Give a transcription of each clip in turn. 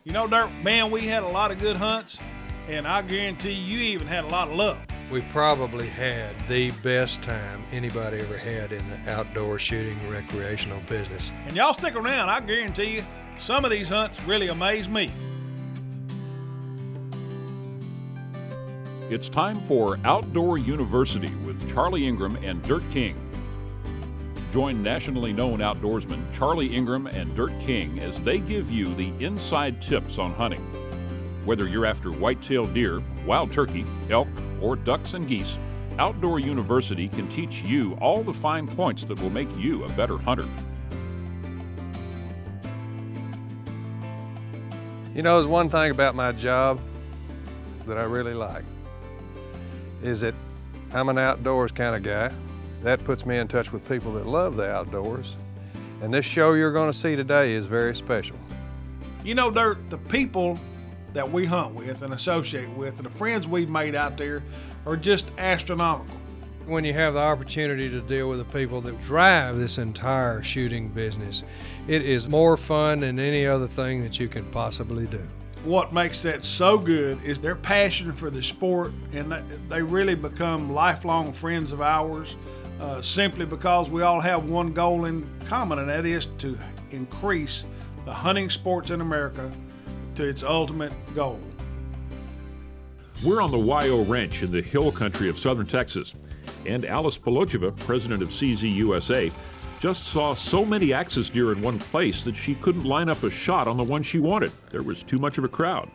You know, Dirt, man, we had a lot of good hunts, and I guarantee you even had a lot of luck. We probably had the best time anybody ever had in the outdoor shooting recreational business. And y'all stick around, I guarantee you, some of these hunts really amaze me. It's time for Outdoor University with Charlie Ingram and Dirt King. Join nationally known outdoorsmen Charlie Ingram and Dirt King as they give you the inside tips on hunting. Whether you're after white-tailed deer, wild turkey, elk, or ducks and geese, Outdoor University can teach you all the fine points that will make you a better hunter. You know, there's one thing about my job that I really like, is that I'm an outdoors kind of guy. That puts me in touch with people that love the outdoors. And this show you're going to see today is very special. You know, Dirt, the people that we hunt with and associate with and the friends we've made out there are just astronomical. When you have the opportunity to deal with the people that drive this entire shooting business, it is more fun than any other thing that you can possibly do. What makes that so good is their passion for the sport, and they really become lifelong friends of ours simply because we all have one goal in common, and that is to increase the hunting sports in America to its ultimate goal. We're on the YO Ranch in the hill country of southern Texas, and Alice Polocheva, president of CZ USA, just saw so many axis deer in one place that she couldn't line up a shot on the one she wanted. There was too much of a crowd.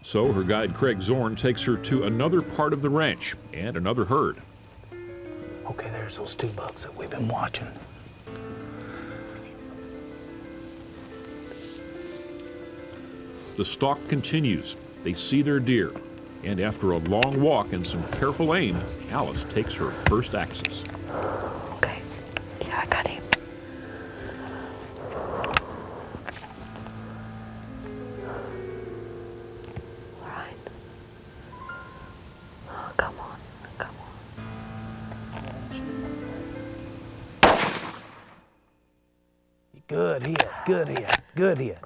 So her guide Craig Zorn takes her to another part of the ranch and another herd. Okay, there's those two bucks that we've been watching. The stalk continues. They see their deer. And after a long walk and some careful aim, Alice takes her first axis. Okay, yeah, I got him. All right. Oh, come on, come on. Good hit, good hit, good hit.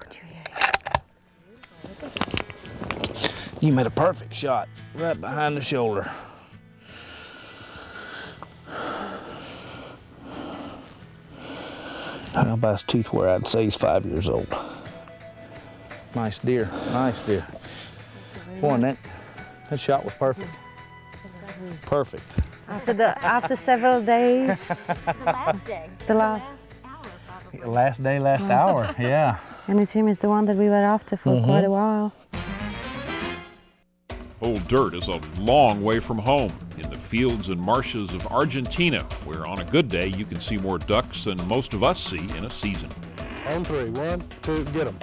You made a perfect shot, right behind the shoulder. How about his tooth where I'd say he's 5 years old. Nice deer, nice deer. Boy, that shot was perfect. Perfect. After several days. The last day. The last. Last day, last hour, yeah. And it seems the one that we were after for quite a while. Old Dirt is a long way from home, in the fields and marshes of Argentina, where on a good day you can see more ducks than most of us see in a season. On three, 1, 2, get them.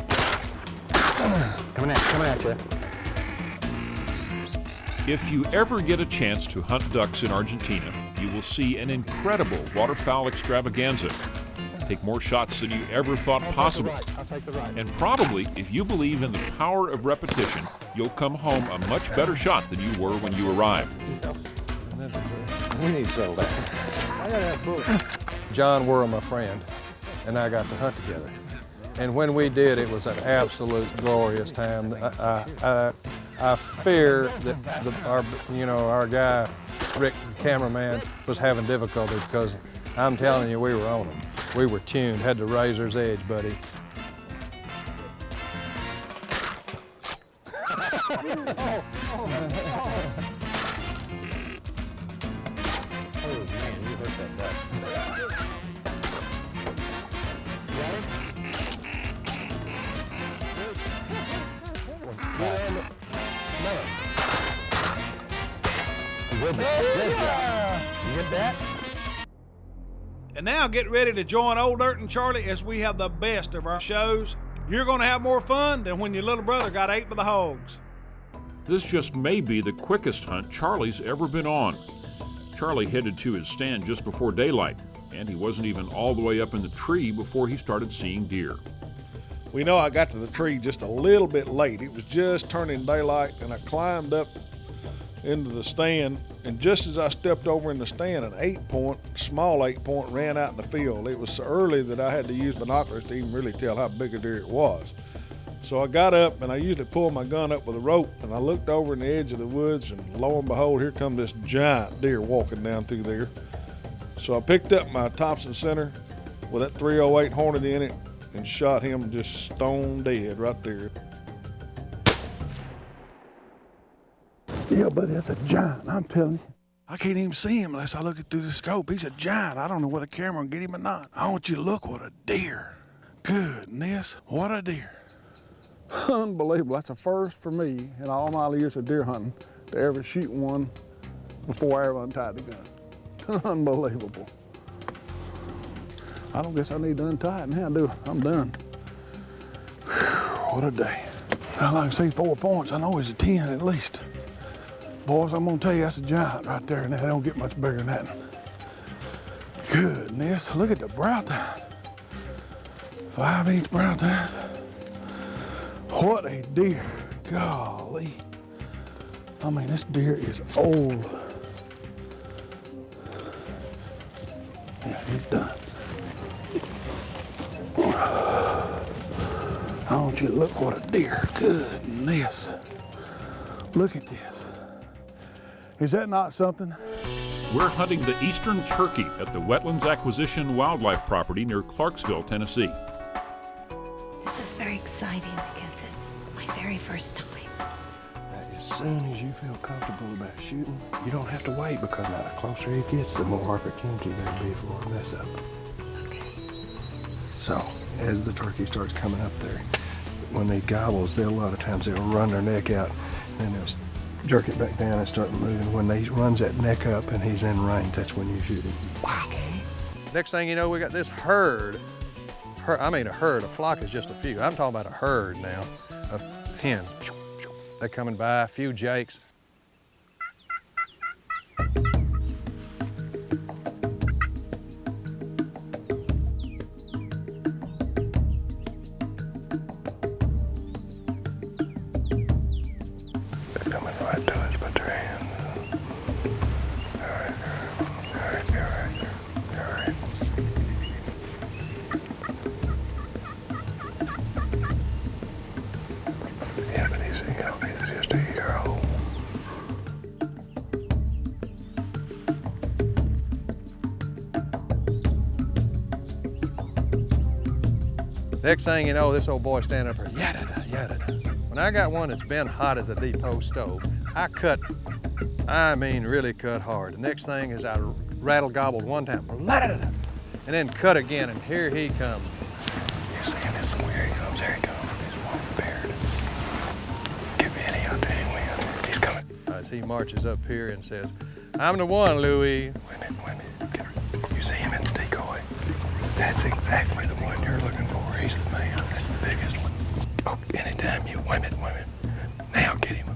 Coming at you. If you ever get a chance to hunt ducks in Argentina, you will see an incredible waterfowl extravaganza. Take more shots than you ever thought possible. I'll take the right. And probably, if you believe in the power of repetition, you'll come home a much better shot than you were when you arrived. We need to settle down. I gotta have bullets. John were my friend, and I got to hunt together. And when we did, it was an absolute glorious time. I fear that our guy, Rick, the cameraman, was having difficulty because I'm telling you, we were on him. We were tuned, had the razor's edge, buddy. And now get ready to join Old Dirt and Charlie as we have the best of our shows. You're going to have more fun than when your little brother got ate by the hogs. This just may be the quickest hunt Charlie's ever been on. Charlie headed to his stand just before daylight, and he wasn't even all the way up in the tree before he started seeing deer. We know I got to the tree just a little bit late. It was just turning daylight, and I climbed up into the stand, and just as I stepped over in the stand, an 8-point, small 8-point, ran out in the field. It was so early that I had to use binoculars to even really tell how big a deer it was. So I got up, and I usually pull my gun up with a rope, and I looked over in the edge of the woods, and lo and behold, here comes this giant deer walking down through there. So I picked up my Thompson Center with that .308 Hornet in it and shot him just stone dead right there. Yeah, buddy, that's a giant, I'm telling you. I can't even see him unless I look it through the scope. He's a giant. I don't know whether the camera will get him or not. I want you to look. What a deer. Goodness, what a deer. Unbelievable. That's a first for me in all my years of deer hunting to ever shoot one before I ever untied the gun. Unbelievable. I don't guess I need to untie it now, do I? I'm done. Whew, what a day. Well, I can see 4 points. I know it's a 10 at least. Boys, I'm gonna tell you, that's a giant right there, and they don't get much bigger than that. Goodness, look at the brow tine. 5-inch brow tine. What a deer, golly. I mean, this deer is old. Yeah, he's done. I want you to look what a deer, goodness. Look at this. Is that not something? We're hunting the eastern turkey at the Wetlands Acquisition Wildlife Property near Clarksville, Tennessee. This is very exciting because it's my very first time. As soon as you feel comfortable about shooting, you don't have to wait, because now the closer it gets, the more opportunity there'll be for a mess up. Okay. So, as the turkey starts coming up there, when they gobbles, a lot of times they'll run their neck out, and they'll jerk it back down and start moving. When he runs that neck up and he's in range, that's when you shoot him. Wow. Next thing you know, we got this herd. I mean a herd, a flock is just a few. I'm talking about a herd now of hens. They're coming by, a few jakes. Next thing you know, this old boy standing up here, yada-da, yada-da. When I got one that's been hot as a depot stove, I mean really cut hard. The next thing is I rattle gobbled one time, and then cut again, and here he comes. You see him? Here he comes, here he comes. He's one paired. Give me any out there, he's coming. As he marches up here and says, I'm the one, Louie. Wait a minute, get her. You see him in the decoy? That's exactly the one you're looking for. He's the man. That's the biggest one. Oh, anytime you whim it. Now get him.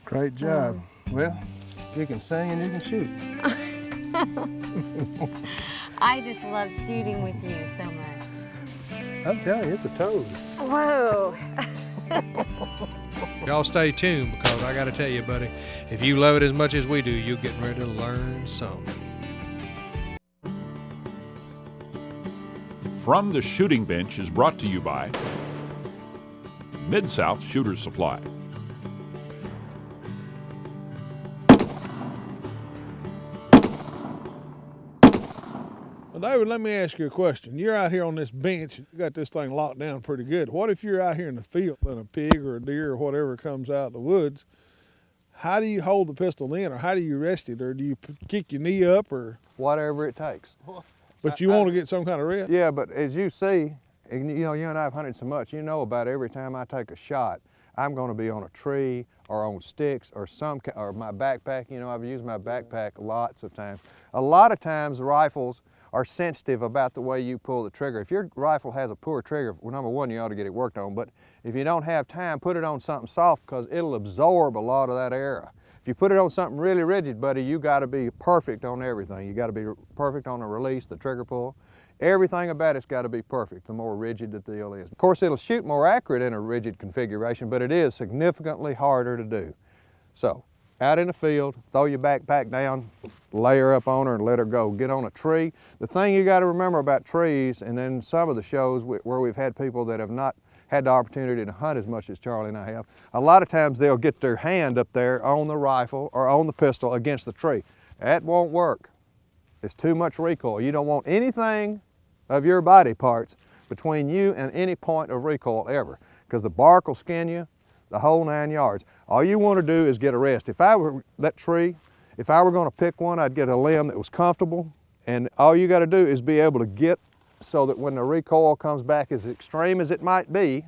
Great job. Well, you can sing and you can shoot. I just love shooting with you so much. I'm telling you, it's a toad. Whoa. Y'all stay tuned, because I gotta tell you, buddy, if you love it as much as we do, you're getting ready to learn something. From the Shooting Bench is brought to you by Mid-South Shooter's Supply. Well, David, let me ask you a question. You're out here on this bench, you got this thing locked down pretty good. What if you're out here in the field and a pig or a deer or whatever comes out of the woods? How do you hold the pistol in, or how do you rest it, or do you kick your knee up, or? Whatever it takes. But you want to get some kind of rest? Yeah, but as you see, you know, you and I have hunted so much, you know about every time I take a shot, I'm going to be on a tree or on sticks or or my backpack. You know, I've used my backpack lots of times. A lot of times rifles are sensitive about the way you pull the trigger. If your rifle has a poor trigger, well, number one, you ought to get it worked on, but if you don't have time, put it on something soft, because it'll absorb a lot of that air. If you put it on something really rigid, buddy, you got to be perfect on everything. You got to be perfect on the release, the trigger pull. Everything about it's got to be perfect, the more rigid the deal is. Of course, it'll shoot more accurate in a rigid configuration, but it is significantly harder to do. So, out in the field, throw your backpack down, layer up on her and let her go. Get on a tree. The thing you got to remember about trees, and then some of the shows where we've had people that have not had the opportunity to hunt as much as Charlie and I have, a lot of times they'll get their hand up there on the rifle or on the pistol against the tree. That won't work. It's too much recoil. You don't want anything of your body parts between you and any point of recoil ever, because the bark will skin you, the whole 9 yards. All you want to do is get a rest. If I were that tree, if I were going to pick one, I'd get a limb that was comfortable, and all you got to do is be able to get so that when the recoil comes back, as extreme as it might be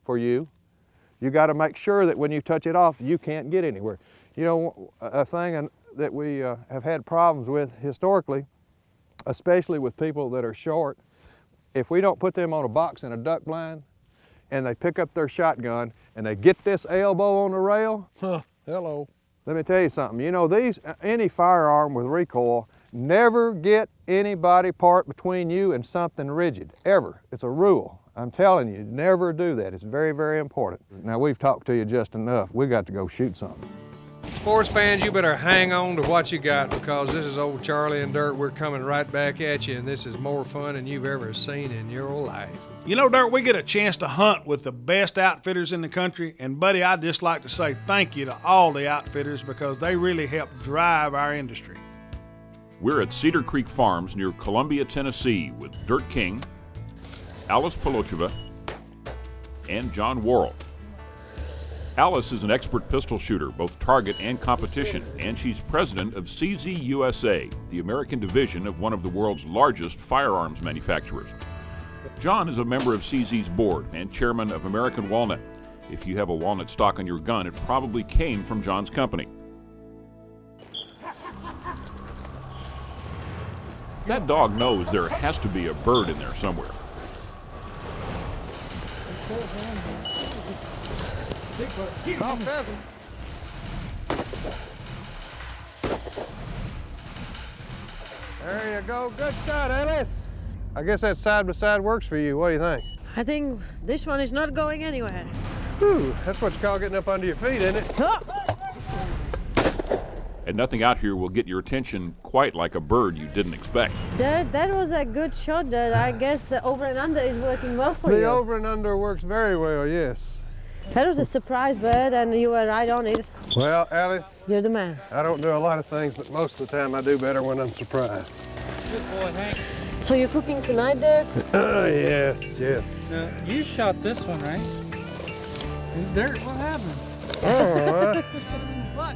for you, you got to make sure that when you touch it off, you can't get anywhere. You know, a thing that we have had problems with historically, especially with people that are short, if we don't put them on a box and a duck blind, and they pick up their shotgun and they get this elbow on the rail, Hello. let me tell you something. You know, any firearm with recoil, never get any body part between you and something rigid, ever. It's a rule. I'm telling you, never do that. It's very, very important. Now, we've talked to you just enough. We got to go shoot something. Sports fans, you better hang on to what you got, because this is old Charlie and Dirt. We're coming right back at you, and this is more fun than you've ever seen in your life. You know, Dirt, we get a chance to hunt with the best outfitters in the country, and buddy, I'd just like to say thank you to all the outfitters, because they really help drive our industry. We're at Cedar Creek Farms near Columbia, Tennessee with Dirt King, Alice Polocheva, and John Worrell. Alice is an expert pistol shooter, both target and competition, and she's president of CZ USA, the American division of one of the world's largest firearms manufacturers. John is a member of CZ's board and chairman of American Walnut. If you have a walnut stock on your gun, it probably came from John's company. That dog knows there has to be a bird in there somewhere. There you go. Good shot, Alice. I guess that side-by-side works for you. What do you think? I think this one is not going anywhere. Whew, that's what you call getting up under your feet, isn't it? And nothing out here will get your attention quite like a bird you didn't expect. That was a good shot. That I guess the over and under is working well for you. The over and under works very well, yes. That was a surprise bird, and you were right on it. Well, Alice, You're the man. I don't do a lot of things, but most of the time I do better when I'm surprised. Good boy, Hank. So you're cooking tonight, there? Yes, yes. You shot this one, right? Dirt, what happened? Oh, What?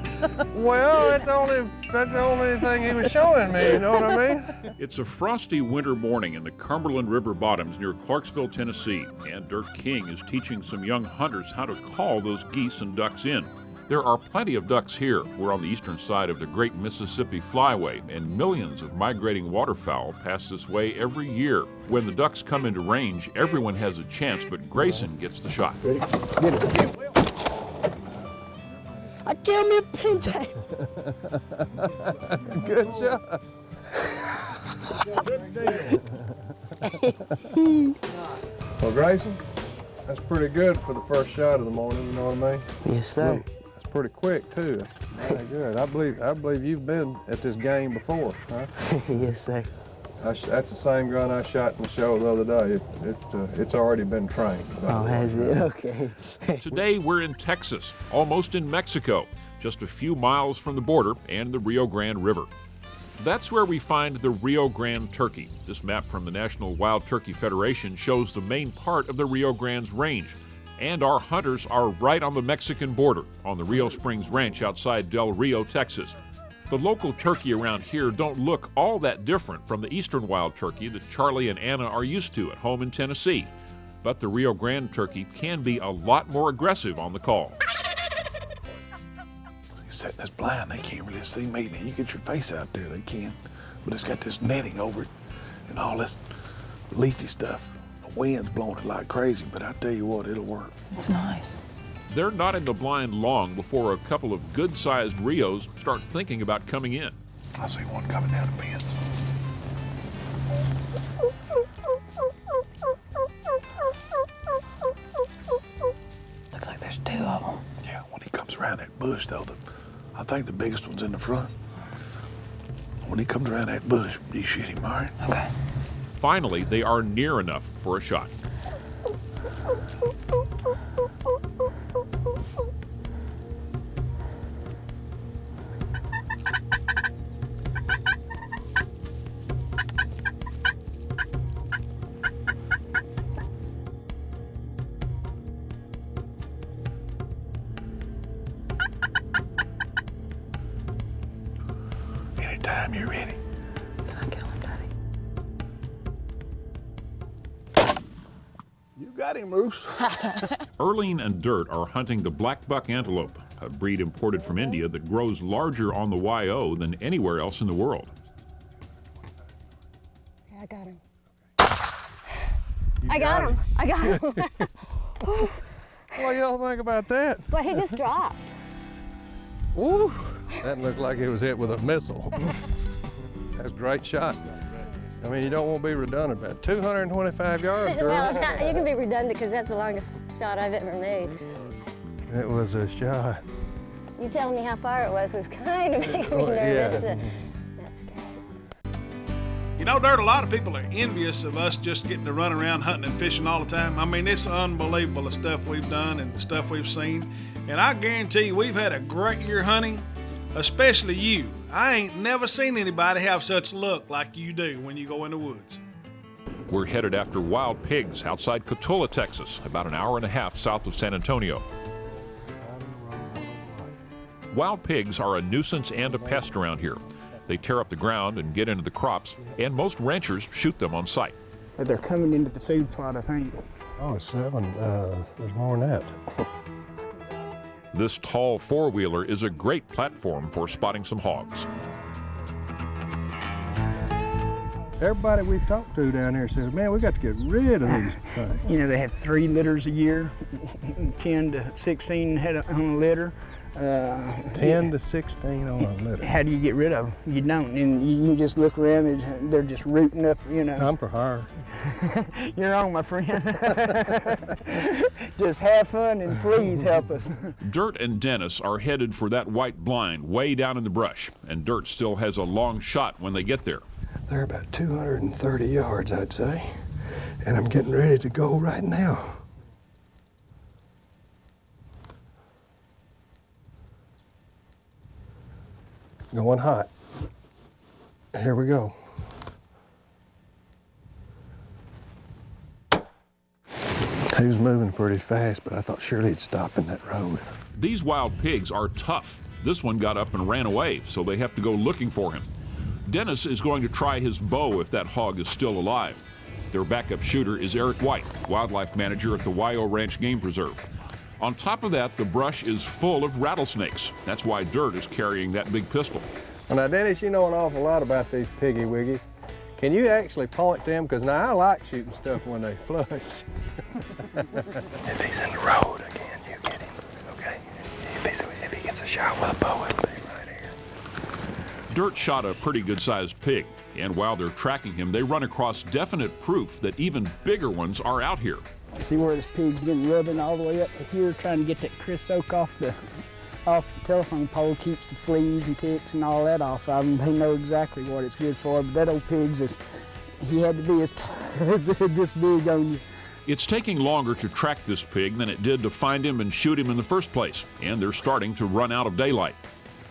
well, that's the only thing he was showing me, you know what I mean? It's a frosty winter morning in the Cumberland River bottoms near Clarksville, Tennessee, and Dirt King is teaching some young hunters how to call those geese and ducks in. There are plenty of ducks here. We're on the eastern side of the Great Mississippi Flyway, and millions of migrating waterfowl pass this way every year. When the ducks come into range, everyone has a chance, but Grayson gets the shot. Ready? Get it. I killed me a pinte. Good shot. Well, Grayson, that's pretty good for the first shot of the morning, you know what I mean? Yes, sir. That's pretty quick, too. That's very good. I believe you've been at this game before, huh? Yes, sir. That's the same gun I shot in the show the other day. It's already been trained. Oh, has it? Okay. Today we're in Texas, almost in Mexico, just a few miles from the border and the Rio Grande River. That's where we find the Rio Grande turkey. This map from the National Wild Turkey Federation shows the main part of the Rio Grande's range. And our hunters are right on the Mexican border, on the Rio Springs Ranch outside Del Rio, Texas. The local turkey around here don't look all that different from the eastern wild turkey that Charlie and Anna are used to at home in Tennessee. But the Rio Grande turkey can be a lot more aggressive on the call. Setting this blind, they can't really see me. Now, you get your face out there, they can. But it's got this netting over it and all this leafy stuff. The wind's blowing it like crazy, but I tell you what, it'll work. It's nice. They're not in the blind long before a couple of good-sized Rios start thinking about coming in. I see one coming down the fence. Looks like there's 2 of them. Yeah, when he comes around that bush, though, I think the biggest one's in the front. When he comes around that bush, you shoot him, all right? Okay. Finally, they are near enough for a shot. Anytime you're ready. Can I kill him, Daddy? You got him, Roos. Erling and Dirt are hunting the black buck antelope, a breed imported from India that grows larger on the YO than anywhere else in the world. Okay, I got him. I got him. I got him. What do y'all think about that? But he just dropped. Ooh, that looked like it was hit with a missile. That's a great shot. I mean, you don't want to be redundant, but 225 yards, girl. Well, you can be redundant because that's the longest shot I've ever made. It was a shot. You telling me how far it was kind of making me nervous. That's scary. You know, Dirt, a lot of people are envious of us just getting to run around hunting and fishing all the time. I mean, it's unbelievable the stuff we've done and the stuff we've seen. And I guarantee you, we've had a great year hunting, especially you. I ain't never seen anybody have such luck like you do when you go in the woods. We're headed after wild pigs outside Cotulla, Texas, about an hour and a half south of San Antonio. Wild pigs are a nuisance and a pest around here. They tear up the ground and get into the crops, and most ranchers shoot them on sight. They're coming into the food plot, I think. Oh, 7. There's more than that. This tall four-wheeler is a great platform for spotting some hogs. Everybody we've talked to down here says, man, we got to get rid of these things. You know, they have 3 litters a year, 10 to 16 head on a litter. 10 to 16 on a litter. How do you get rid of them? You don't, and you just look around and they're just rooting up, you know. I'm for hire. You're wrong, my friend. Just have fun and please help us. Dirt and Dennis are headed for that white blind way down in the brush, and Dirt still has a long shot when they get there. They're about 230 yards, I'd say, and I'm getting ready to go right now. Going hot. Here we go. He was moving pretty fast, but I thought surely he'd stop in that road. These wild pigs are tough. This one got up and ran away, so they have to go looking for him. Dennis is going to try his bow if that hog is still alive. Their backup shooter is Eric White, wildlife manager at the YO Ranch Game Preserve. On top of that, the brush is full of rattlesnakes. That's why Dirt is carrying that big pistol. Well, now, Dennis, you know an awful lot about these piggy wiggies. Can you actually point to them? Because now I like shooting stuff when they flush. If he's in the road again, you get him, okay? If he gets a shot with a bow, it'll be right here. Dirt shot a pretty good-sized pig, and while they're tracking him, they run across definite proof that even bigger ones are out here. See where this pig's been rubbing all the way up to here, trying to get that creosote off the telephone pole, keeps the fleas and ticks and all that off of them. They know exactly what it's good for, but that old pig's he had to be this big on you. It's taking longer to track this pig than it did to find him and shoot him in the first place, and they're starting to run out of daylight.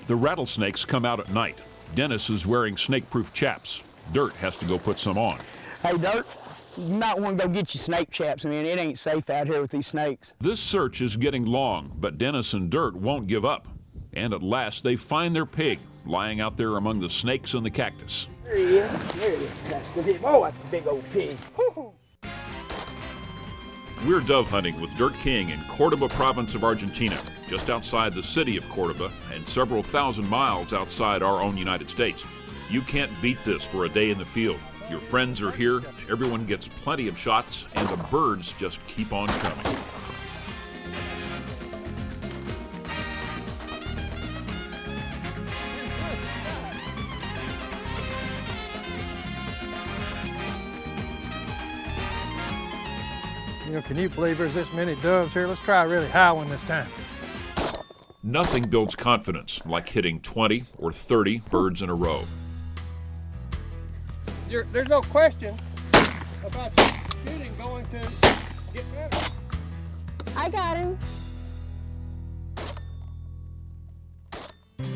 The rattlesnakes come out at night. Dennis is wearing snake-proof chaps. Dirt has to go put some on. Hey, Dirt, you might want to go get your snake chaps. I mean, it ain't safe out here with these snakes. This search is getting long, but Dennis and Dirt won't give up. And at last, they find their pig lying out there among the snakes and the cactus. There he is. There it is. That's good. Oh, that's a big old pig. We're dove hunting with Dirt King in Cordoba province of Argentina, just outside the city of Cordoba and several thousand miles outside our own United States. You can't beat this for a day in the field. Your friends are here, everyone gets plenty of shots, and the birds just keep on coming. You know, can you believe there's this many doves here? Let's try a really high one this time. Nothing builds confidence like hitting 20 or 30 birds in a row. There's no question about your shooting going to get better. I got him.